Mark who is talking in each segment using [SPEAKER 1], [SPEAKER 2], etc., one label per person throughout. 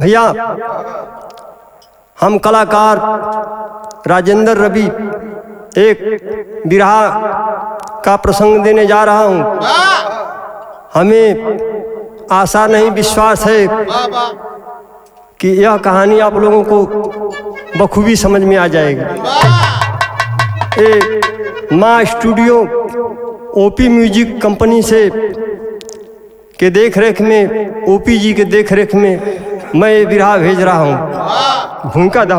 [SPEAKER 1] भैया हम कलाकार राजेंद्र रवि एक बिरहा का प्रसंग देने जा रहा हूँ। हमें आशा नहीं विश्वास है कि यह कहानी आप लोगों को बखूबी समझ में आ जाएगी। माँ स्टूडियो ओपी म्यूजिक कंपनी से के देख रेख में, ओपी जी के देख रेख में मैं ये बिरहा भेज रहा हूँ। भूमिका दा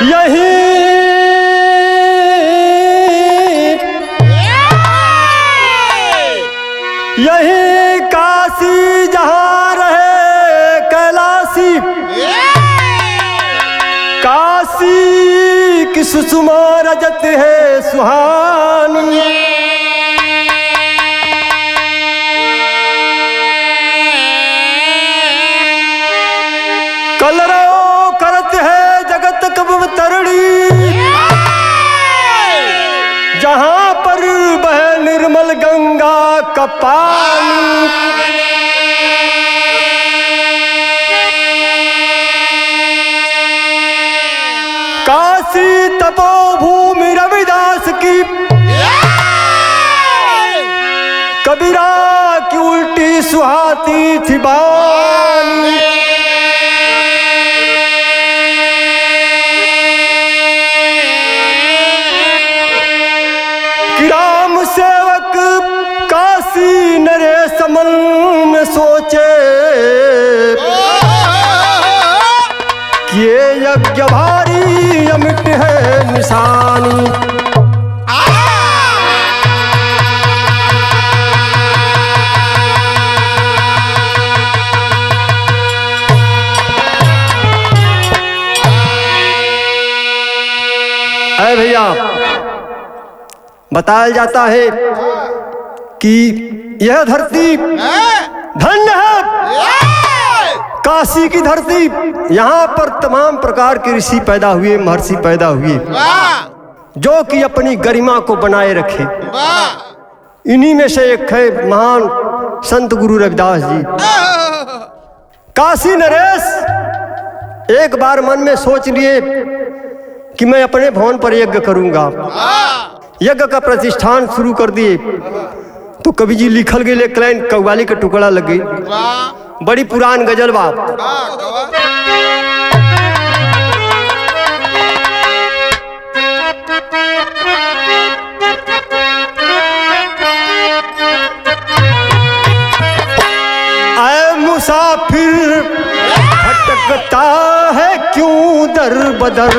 [SPEAKER 1] यही काशी जहाँ रहे कैलाशी, काशी की सुषमा रजत है सुहानी। कलरव करत है जगत कब तरड़ी, जहाँ पर बह निर्मल गंगा का पानी। काशी तपोभूमि रविदास की, कबीरा की उल्टी सुहाती थी बानी। राम सेवक काशी नरेश मन में सोचे कि ये यज्ञ भारी अमिट है निशानी। अरे भैया बताया जाता है कि यह धरती धन्य है, काशी की धरती। यहाँ पर तमाम प्रकार के ऋषि पैदा हुए, महर्षि पैदा हुए, जो कि अपनी गरिमा को बनाए रखे। इन्हीं में से एक है महान संत गुरु रविदास जी। काशी नरेश एक बार मन में सोच लिए कि मैं अपने भवन पर यज्ञ करूंगा। यज्ञ का प्रतिष्ठान शुरू कर दिए तो कवि जी लिखल गए एक लाइन कव्वाली का टुकड़ा लग गई, बड़ी पुरान गजल बाप। आए मुसाफिर भटकता है क्यों दर बदर,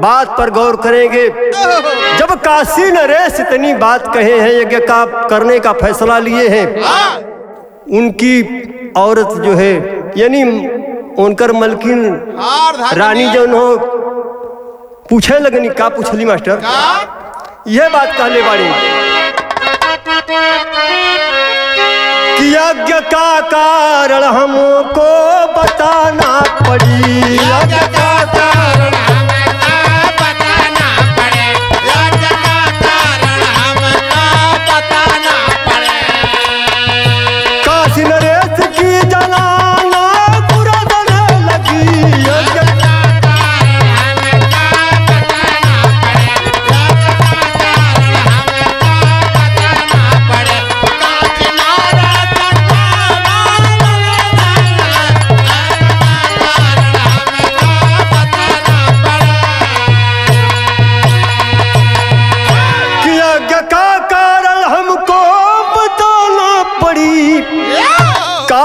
[SPEAKER 1] बात पर गौर करेंगे। जब काशी नरेश इतनी बात कहे हैं, यज्ञ का करने का फैसला लिए हैं, उनकी औरत जो है यानी उनकर मलकिन रानी जो हो पूछे लगनी, का पूछली मास्टर? यह बात कहले बाड़ी कि यज्ञ का कारण हमको बताना पड़ी। यज्ञ का कारण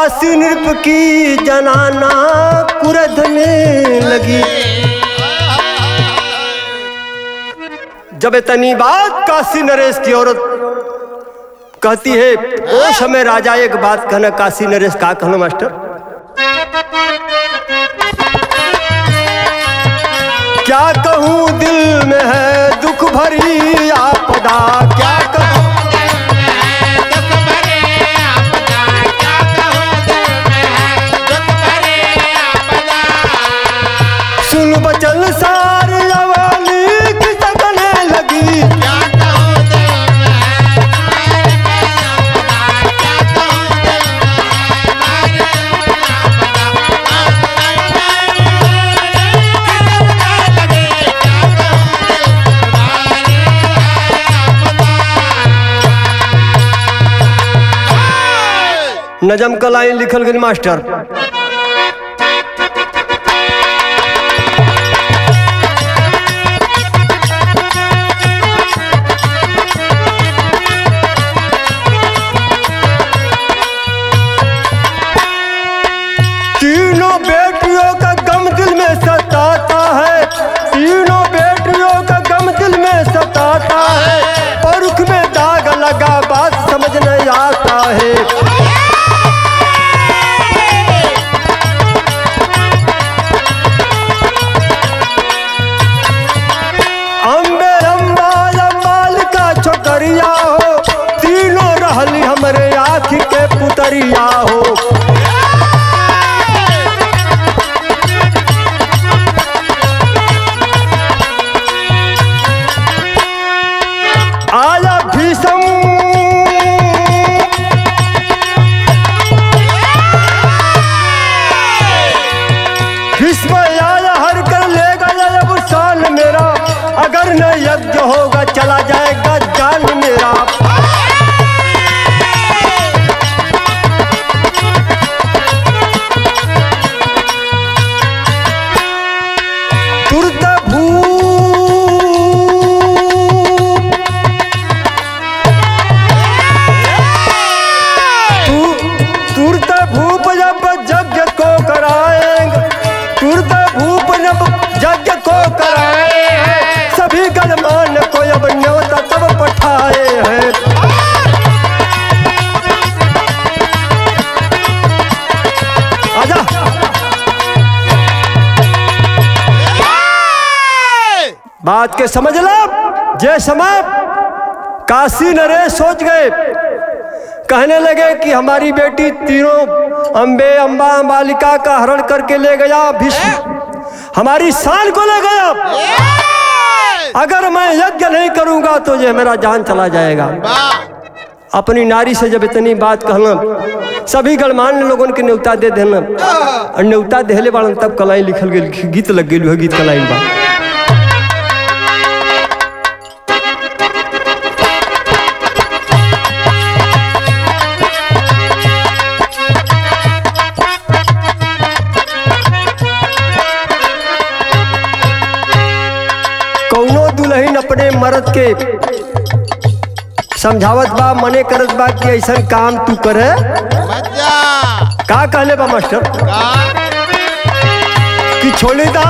[SPEAKER 1] काशी नृप की जनाना कुरधने लगी। जब इतनी बात काशी नरेश की औरत कहती है, ओ समय राजा एक बात कहना। काशी नरेश का कहना मास्टर? क्या कहूँ दिल में है दुख भरी आपदा, क्या कहूँ सुन बचन सारी अवानी की सकने लगी। नजम का लाइन लिखल गई मास्टर। तीनों बेटियों का गम दिल में सताता है, तीनों बेटियों का गम दिल में सताता है। परुख में दाग लगा बात समझ नहीं आता है। अम्बे अम्बा अम्बाल का छोकरिया हो, तीनों रहली हमरे आँख के पुतरिया हो। आया भीषम भीष्म आया हर कर ले गया अब शान मेरा। अगर न यज्ञ होगा चला जाएगा जान मेरा। तुरत भूप जब यज्ञ को कराएंगे, तुरत भूप जब यज्ञ को कराएंगे। सभी गणमान को अब न्योता तब पठाए हैं। आजा बात के समझ लो। जे समय काशी नरेश सोच गए, कहने लगे कि हमारी बेटी तीनों अम्बे अम्बा अम्बालिका का हरण करके ले गया भीष्म, हमारी शान को ले गया। अगर मैं यज्ञ नहीं करूंगा तो ये मेरा जान चला जाएगा। अपनी नारी से जब इतनी बात कहना, सभी गणमान्य लोगों के न्योता दे देना। और न्योता देले बाड़न तब कलाई लिखल गई, गीत लग गई है। गीत का लाइन बा, अपने मर्द के समझावत बा, मने करत बा कि ऐसा काम तू करे। का कहले बा मास्टर कि छोड़ी दा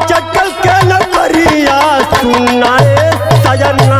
[SPEAKER 1] चक्कल के न करिया सुनाए सजना।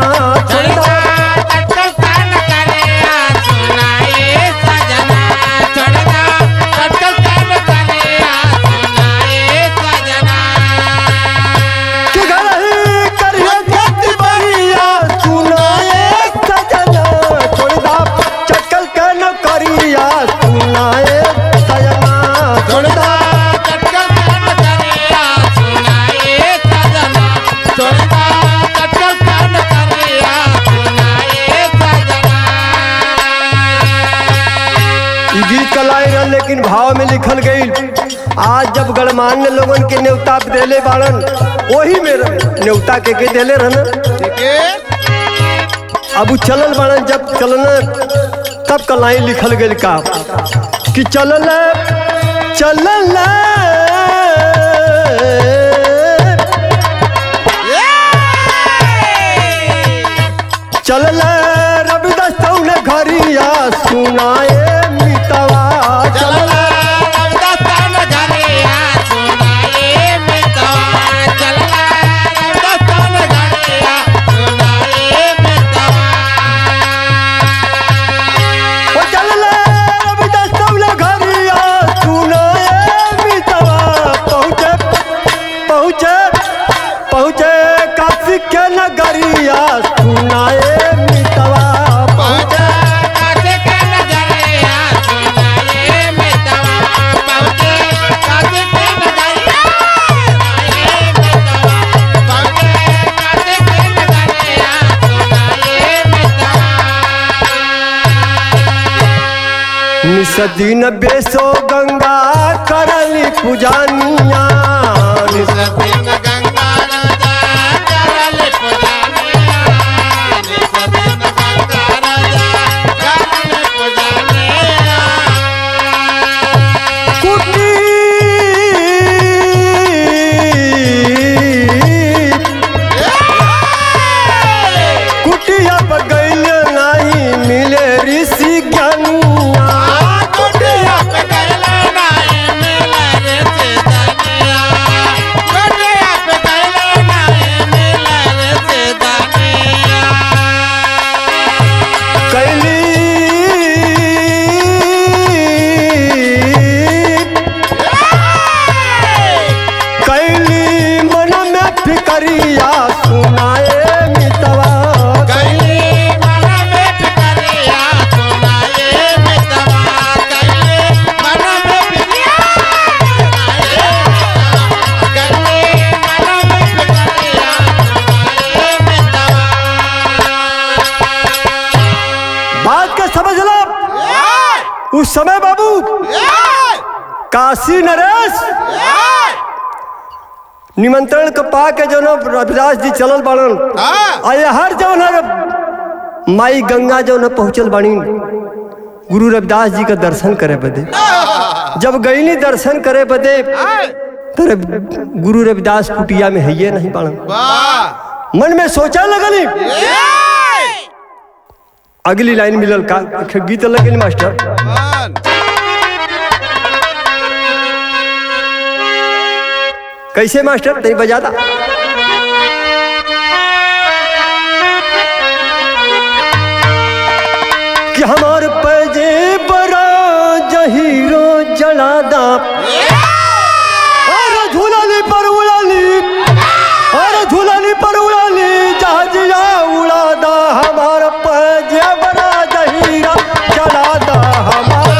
[SPEAKER 1] लेकिन भाव में लिखल गई, आज जब गणमान्य लोगन के न्योता देले बाड़न, वही मेरा न्योता के देले रहना। अब चलल बाड़न, जब चलना तब का लाइन लिखल गई का कि चलल निस दिन बेसो गंगा करली पूजानिया
[SPEAKER 2] निस दिन गंगा राजा करली पूजानिया निस दिन गंगा राजा करली पूजानिया
[SPEAKER 1] कुटी कुटिया पर गइल नहीं मिले ऋषि ज्ञानिया
[SPEAKER 2] कुटिया पे गइले नहीं मिले ऋषि ज्ञानिया कुटिया पे गइले नहीं मिले ऋषि ज्ञानिया
[SPEAKER 1] कैली कैली मन में फिकरिया सुनाए मितवा
[SPEAKER 2] कैली मन में फिकरिया सुनाए मितवा कैली मन में फिकरिया कैली मन में फिकरिया सुनाए मितवा
[SPEAKER 1] बात का समझ लो। उस समय बाबू काशी नरेश निमंत्रण के पा के जो रविदास जी चलल बाड़न आया हर जौन माई गंगा जो पहुंचल बानी गुरु रविदास जी का दर्शन करे बदे जब गईनी दर्शन करे बदे तो गुरु रविदास कुटिया में है ये नहीं बाड़न मन में सोचा लगली अगली लाइन मिलल का गीत लगल मास्टर कैसे मास्टर नहीं बजाता कि हमार पैजे बड़ा जहीरो जलादा और झूलाली पर उड़ाली और झूलाली पर उड़ाली जहाजिया उड़ादा हमार पैजे बड़ा जहीरा जलादा हमार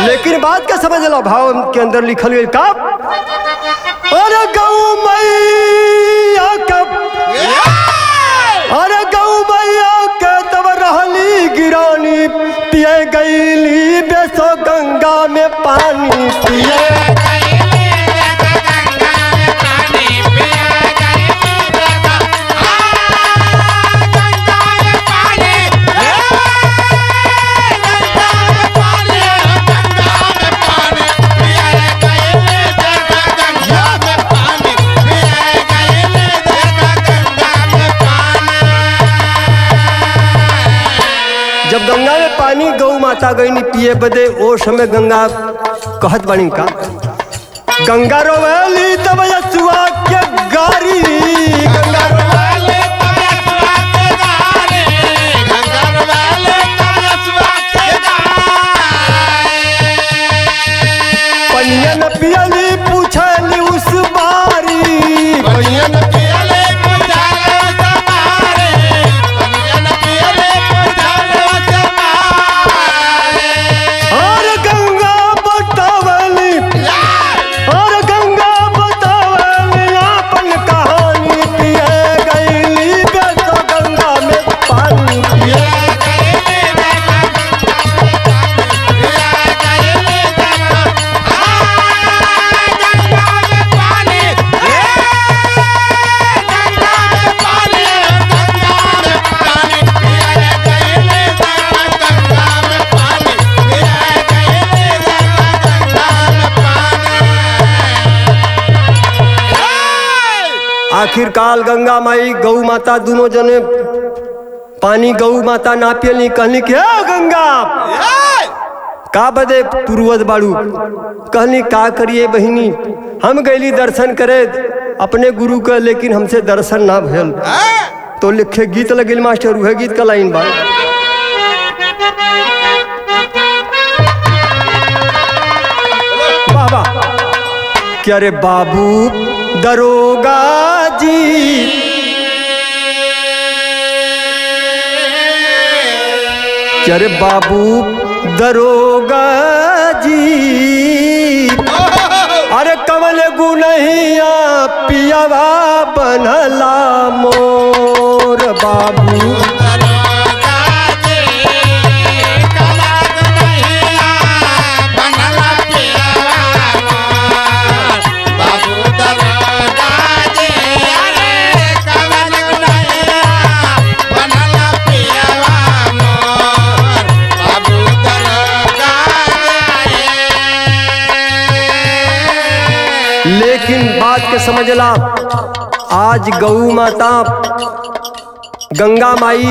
[SPEAKER 1] लेकिन बात का समझ लो भाव के अंदर लिखल गई का अरे गौ मैया कब अरे गौ मैया के तब रहली गिरानी पिए गईली बेसो गंगा में पानी पिए जब गंगा में पानी गौ माता गई नहीं पिए बदे ओ समय गंगा कहत बनी का गंगा रोवेली तब यशुआ के गारी गंगा रोवेली
[SPEAKER 2] तब यशुआ के गारी गंगा रोवेली तब यशुआ के गारी
[SPEAKER 1] पनिया न पियली पूछली उस बारी
[SPEAKER 2] पनिया न पियली पूछली उस बारी पनिया न पियली पूछली उस बारी
[SPEAKER 1] और गंगा बतावली अपन कहानी पिए गईली बेसो गंगा में पानी पिए आखिरकार गंगा माई गौ माता दोनों जने पानी गौ माता ना पियली कहनी कि गंगा का बदे पूर्वज बाड़ू कहनी का करिए बहिनी हम गईली दर्शन करे अपने गुरु का लेकिन हमसे दर्शन ना भयल तो लिखे गीत लगिल मास्टर वह गीत का लाइन बा बाबा कि अरे बाबू दरोगा जी, कि अरे बाबू दरोगा जी, अरे कमल गुनहिया पियावा बनला मोर बाबू।
[SPEAKER 2] दरोगा जी, कमल गुनहिया बनला पियावा मोर बाबू। दरोगा जी, अरे कमल गुनहिया बनला पियावा मोर बाबू। दरोगा जी।
[SPEAKER 1] लेकिन बात के समझला, आज गौ माता गंगा माई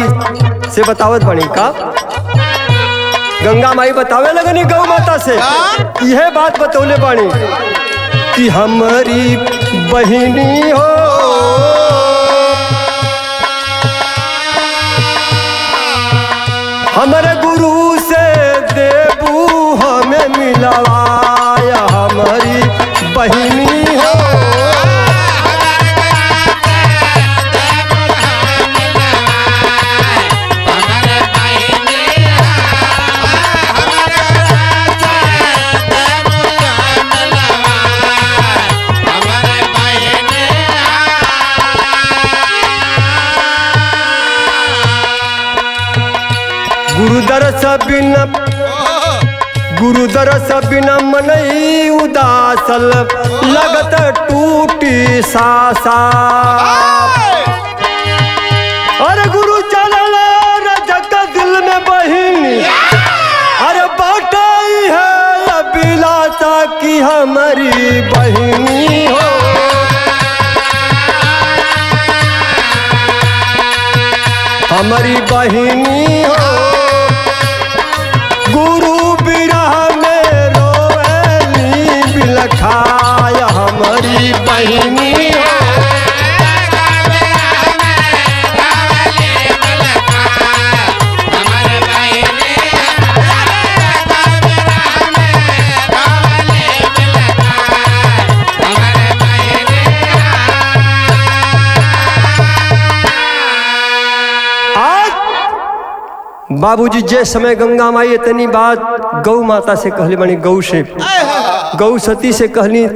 [SPEAKER 1] से बतावत बनी का, गंगा माई बतावे लगनी गौ माता से, यह बात बतौले बानी कि हमारी बहिनी हो, हमारे गुरु से देबू हमें मिलवाया, हमारी बहिनी हो। गुरुदर बिना मनई उदासल, लगत टूटी सासा। अरे गुरु चलल रजक दिल में बहिनी, अरे बाटाई है अभिलाषा की हमारी बहिनी हो। हमारी बहिनी हो, गुरु बिरह में रोएली बिलखाया, हमारी बहिनी हो। बाबूजी जे समय गंगा माई इतनी बात गौ माता से कहली बनी, गौ से गौ सती से कहली,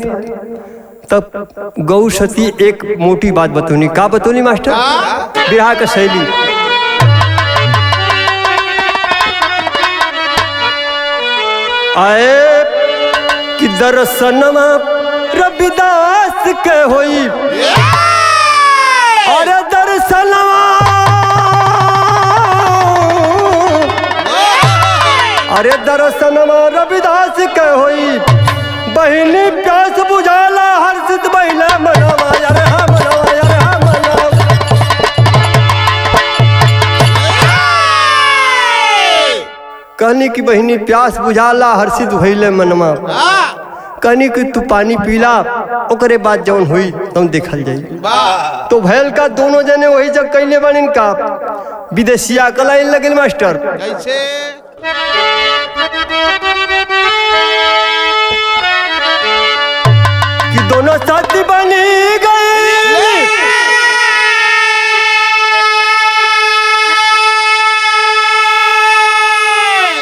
[SPEAKER 1] तब गौ सती एक मोटी बात बतौनी। का बतौनी मास्टर? बिरहा का शैली, आए कि दर्शनमा रविदास के होई, अरे दर्शनमा, अरे दर्शनमा रविदास के होई, बहिनी प्यास बुझाला हर्षित बहिला मनवा, अरे हाँ मनवा, अरे हाँ मनवा। कहनी की बहिनी प्यास बुझाला हर्षित भइले मनवा, कहनी कि तू पानी पीला, ओकरे बाद जौन हुई तुम देखल जाई। तो भैल का दोनों जने वही जग कैले बनिन का, विदेशिया कलाइन लगिल मास्टर।
[SPEAKER 2] कैसे?
[SPEAKER 1] कि दोनों साथी बनी गए,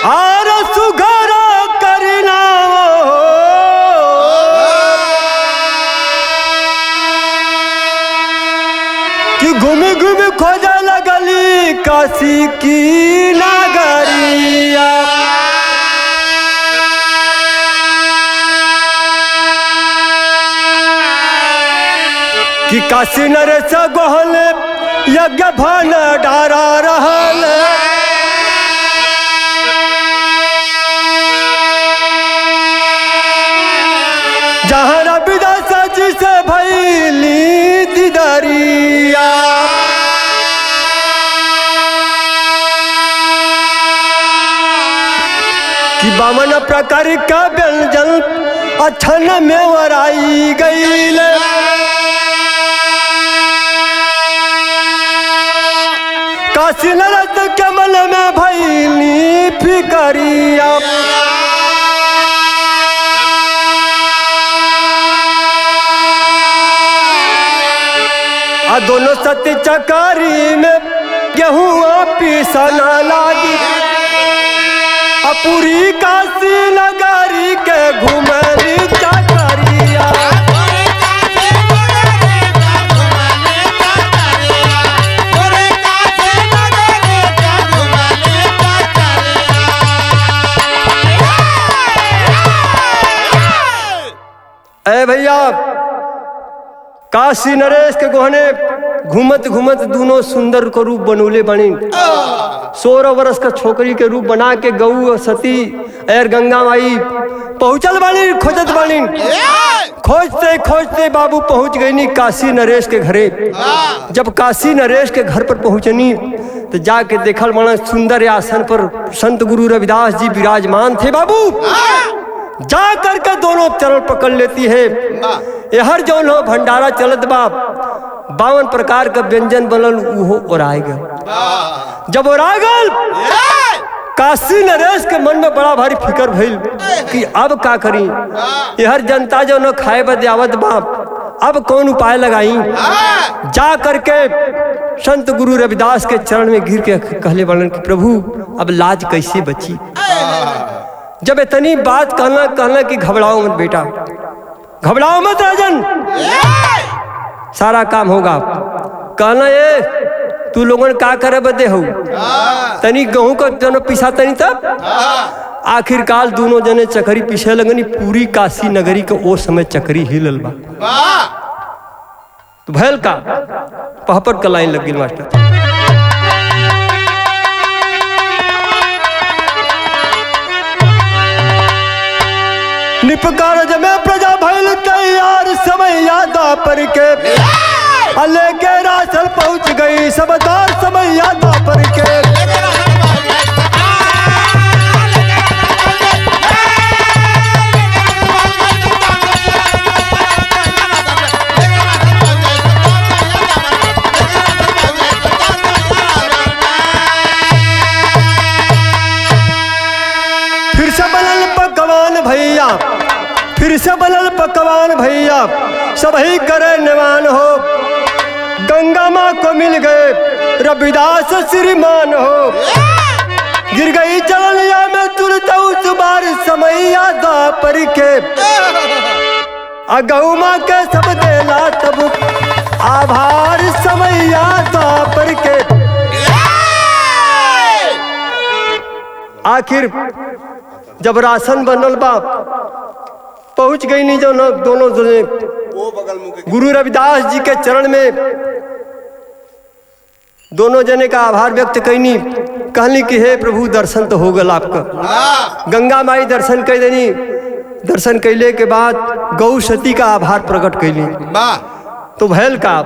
[SPEAKER 1] और सुघरा करना कि घूमी घूमी खोजा लगली काशी की नगरिया। कि काशी नरेश गोहल यज्ञ भान डारा रहल, जहाँ रविदास जी से भैली दीदारिया। कि बामन प्रकार का व्यंजन अछन में वराई गईल, काशी नरस कमल में भैली फिकरिया। दोनों सत्य चकारी में गेहूं पीसना लागी पूरी काशी नगरी के घुमली चकरिया ए भैया काशी नरेश के गोहने घूमत घूमत दोनों सुंदर को रूप बनोले बनी 16 वर्ष का छोकरी के रूप बना के गऊ सती एर गंगा माई पहुंचल बानी खोजत बानी खोजते खोजते बाबू पहुंच गई नी काशी नरेश के घरे। जब काशी नरेश के घर पर पहुंचनी तो जाके देखल बना सुंदर आसन पर संत गुरु रविदास जी विराजमान थे। बाबू जा करके दोनों चरण पकड़ लेती है। यहर जौन हो भंडारा चलत बा 52 प्रकार का व्यंजन बनल वो ओराय गल। जब ओराय गल काशी नरेश के मन में बड़ा भारी फिकर भइल कि अब का करी। यहर जनता जो न खाए बदे आवत बा, अब कौन उपाय लगाई। जा करके संत गुरु रविदास के चरण में गिर के कहले बनन कि प्रभु अब लाज कैसे बची। जब इतनी बात कहना कि घबराओ मत बेटा, घबराओ मत राजन, सारा काम होगा। कहना ये तू लोगन का करे बदे हो, तनी गेहूं का जनो पिसा तनी तब। आखिरकार दोनों जने चकरी पीछे लगनी। पूरी काशी नगरी के ओ समय चकरी हिलल बा। तो भैल का पहपट का लाइन लग गई मास्टर। निपकार जमे प्रजा भैल तैयार समय यादा पर के अले के रासल पहुंच गई सबदार समय यादा पर के। फिर से बनल पकवान भैया, फिर से बनल पकवान भैया, सभी करे निवान हो। गंगा माँ को मिल गए रविदास श्रीमान हो। गिर गई चलनिया में तुरंत उस बार समय यादा पर के। गौ माँ के सब देला तब आभार समय यादा पर के। आखिर जब राशन बनल बा पहुंच गई नहीं जो न दोनों गुरु रविदास जी के चरण में दोनों जने का आभार व्यक्त कैनी। कहनी कि हे प्रभु दर्शन तो हो गल आपका। गंगा माई दर्शन कर देनी। दर्शन कैले के बाद गौ सती का आभार प्रकट कैली। तो भैल का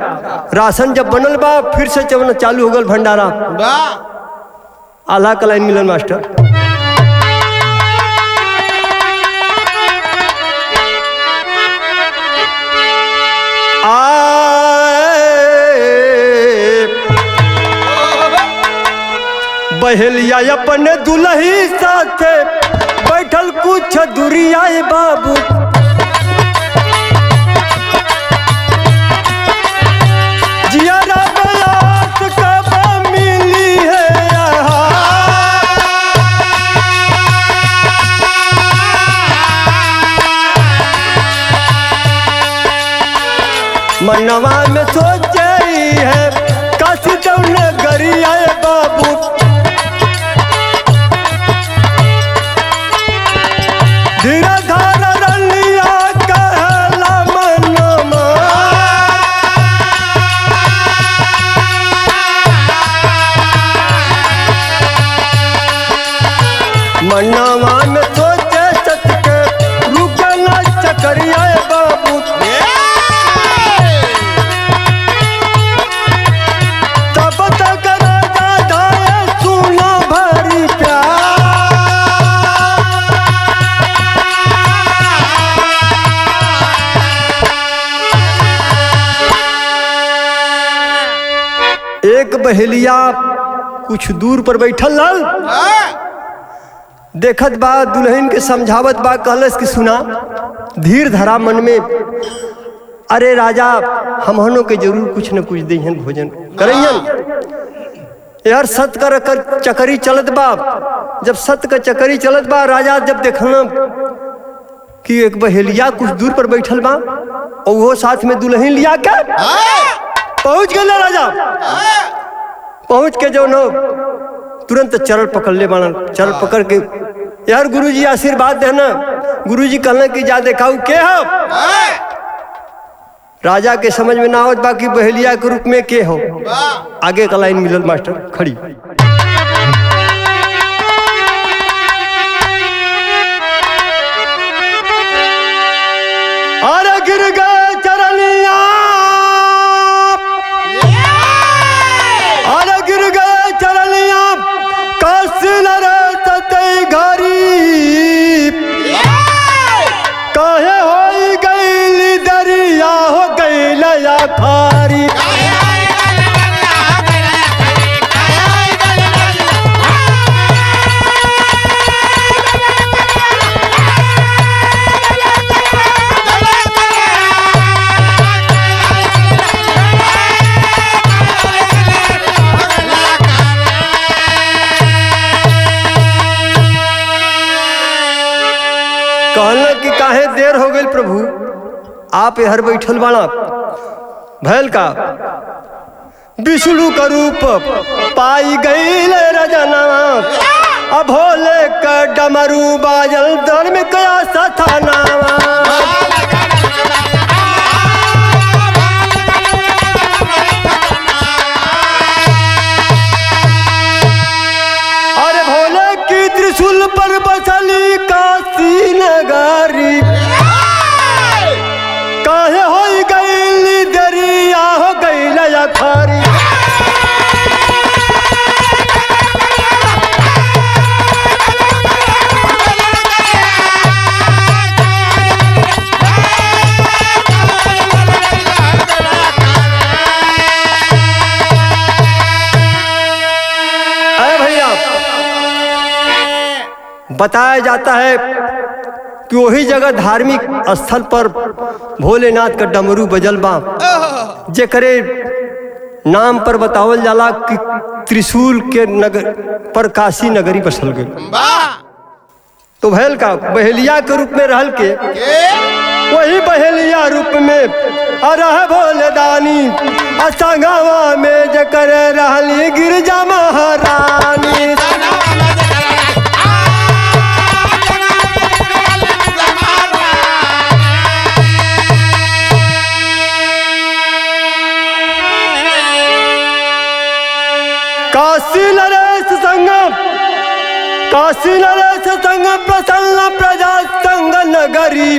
[SPEAKER 1] राशन जब बनल बा फिर से चलना चालू हो गल भंडारा। आल्हा का लाइन मिलन मास्टर। बहेलिया अपने दुल्ही साथे बैठल कुछ दूरिया बाबू। जियारा बयात कब मिली है मनवा में सोचे है काशी दौन गरिया बाबू। धीरा धारा रलिया कहला मनमा मनवा में सोचे सतके रुकना चकरिया बाबू। तब तक राजा धाये सुना भरी प्यार। एक बहेलिया कुछ दूर पर बैठल लाल देखत बा दुल्हन के समझावत बा। कहलस कि सुना धीर धरा मन में अरे राजा हमहनों के जरूर कुछ न कुछ देहन भोजन करैयन। यार सत कर चकरी चलत बा। जब सत का चकरी चलत बा, राजा जब देखना कि एक बहेलिया कुछ दूर पर बैठल बा और वो साथ में दुल्हन लिया के पहुंच गए राजा। पहुंच के जो न तुरंत चरण पकड़ ले बाण। चरण पकड़ के यार गुरुजी आशीर्वाद देना। गुरुजी कहना कि जा देखाऊ के हो। राजा के समझ में ना आवत बाकी बहेलिया के रूप में के हो। आगे का लाइन मिलल मास्टर खड़ी। अरे गिर गए चरनिया, अरे गिर गए चरनिया, काशी नरे ततई घरी। काहे होई गई दरिया हो गई लया खारी। कहना कि काहे देर हो गई प्रभु, आप हर बैठल बाड़ा भैल का। विष्णु का रूप पाई गई रजना, अब भोले का डमरू बाजल धर्म का सथानावा। अरे भोले की त्रिशूल पर बसली काशी नगरी। काहे होई गई दरिया हो गई लया खारी। अरे भैया बताया जाता है कि वही जगह धार्मिक स्थल पर भोलेनाथ का डमरू बजल बा, जेकरे नाम पर बतावल जाला कि त्रिशूल के नगर पर काशी नगरी बसल गई। तो भैल का बहेलिया के रूप में रहल के वही बहेलिया रूप में रह भोले दानी। असंगवा में जकर रहली गिरजा महारानी। काशी नरेश संगम, काशी नरेश संगम प्रसन्न प्रजा संग नगरी।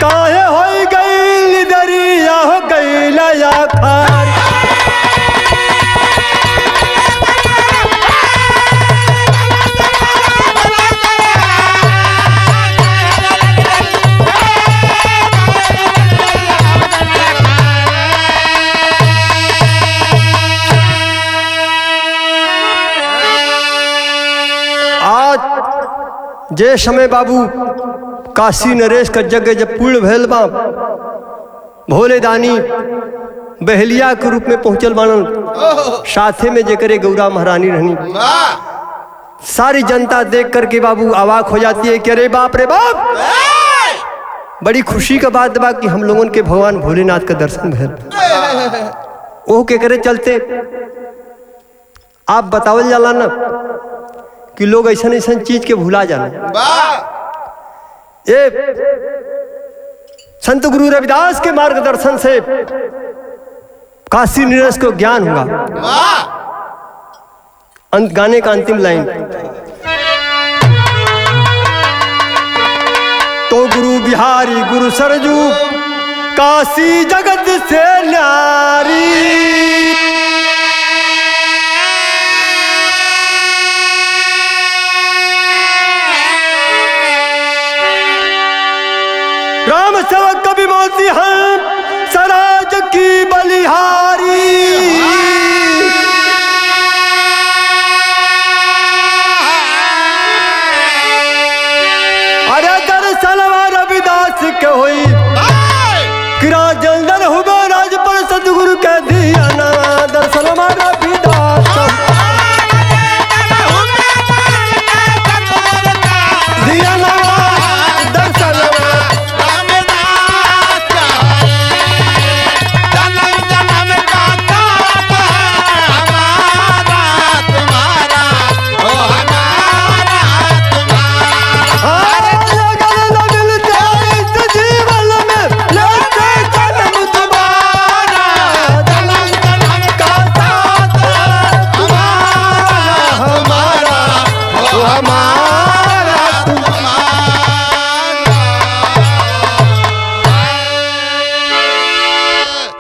[SPEAKER 1] काहे होई गई दरिया हो गई लया खारी। जे समय बाबू काशी नरेश का जगह जब पूर्ण भैल बा, भोले दानी बहेलिया के रूप में पहुंचल बानन। साथे में जेकरे गौरा महारानी रहनी। सारी जनता देख करके बाबू अवाक हो जाती है कि अरे बाप रे बाप, बड़ी खुशी का बात बा कि हम लोगों के भगवान भोलेनाथ का दर्शन भैल। वो के करे चलते आप बतावल जाला ना कि लोग ऐसा ऐसा चीज के भुला जाना। ये संत गुरु रविदास के मार्गदर्शन से काशी नरेश को ज्ञान हुआ। गाने का अंतिम लाइन। तो गुरु बिहारी गुरु सरजू काशी जगत से न्यारी। राम सेवक कवि मोती हम सराज की बलिहारी। अरे दर्शन रविदास के हो